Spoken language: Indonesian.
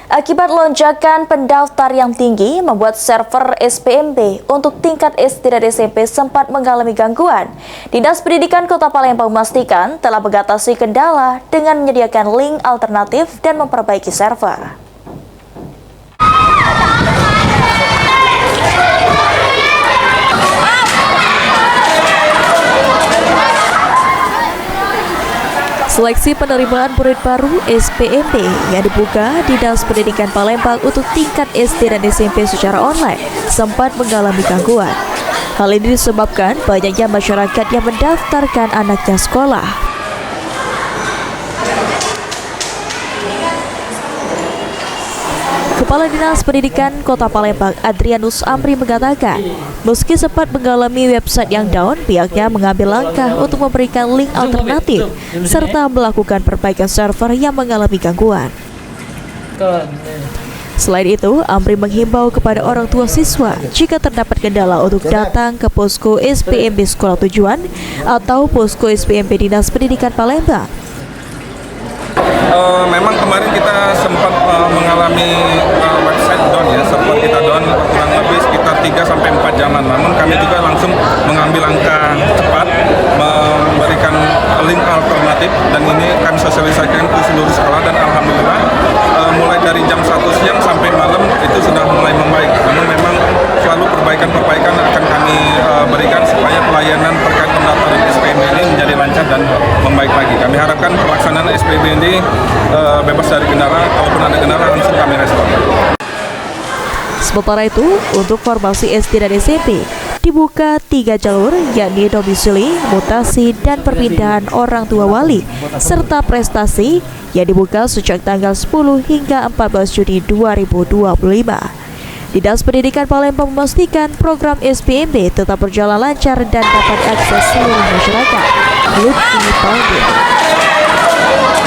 Akibat lonjakan pendaftar yang tinggi, membuat server SPMB untuk tingkat SD dan SMP sempat mengalami gangguan. Dinas Pendidikan Kota Palembang memastikan telah mengatasi kendala dengan menyediakan link alternatif dan memperbaiki server. Seleksi penerimaan murid baru SPMB yang dibuka Dinas Pendidikan Palembang untuk tingkat SD dan SMP secara online sempat mengalami gangguan. Hal ini disebabkan banyaknya masyarakat yang mendaftarkan anaknya sekolah. Kepala Dinas Pendidikan Kota Palembang Adrianus Amri mengatakan, meski sempat mengalami website yang down, pihaknya mengambil langkah untuk memberikan link alternatif serta melakukan perbaikan server yang mengalami gangguan. Selain itu, Amri menghimbau kepada orang tua siswa jika terdapat kendala untuk datang ke posko SPMB sekolah tujuan atau posko SPMB Dinas Pendidikan Palembang. Memang kemarin kita sempat mengalami website down ya, sempat kita down kurang lebih sekitar 3-4 jaman. Namun kami juga langsung mengambil langkah cepat memberikan link alternatif dan ini kami sosialisasikan ke seluruh sekolah dan alhamdulillah mulai dari jam 1 siang sampai malam itu sudah mulai membaik. Namun memang selalu perbaikan akan kami berikan supaya pelayanan terkait pendaftaran SPMB ini menjadi lancar dan membaik lagi. Kami harapkan pelaksanaan SPMB ini bebas dari kendala, kalaupun ada kendala langsung kami respon. Sementara itu, untuk formasi SD dan SMP dibuka 3 jalur, yakni domisili, mutasi, dan perpindahan orang tua wali, serta prestasi yang dibuka sejak tanggal 10 hingga 14 Juni 2025. Dinas Pendidikan Palembang memastikan program SPMB tetap berjalan lancar dan dapat akses seluruh masyarakat. Lutfi Palembang.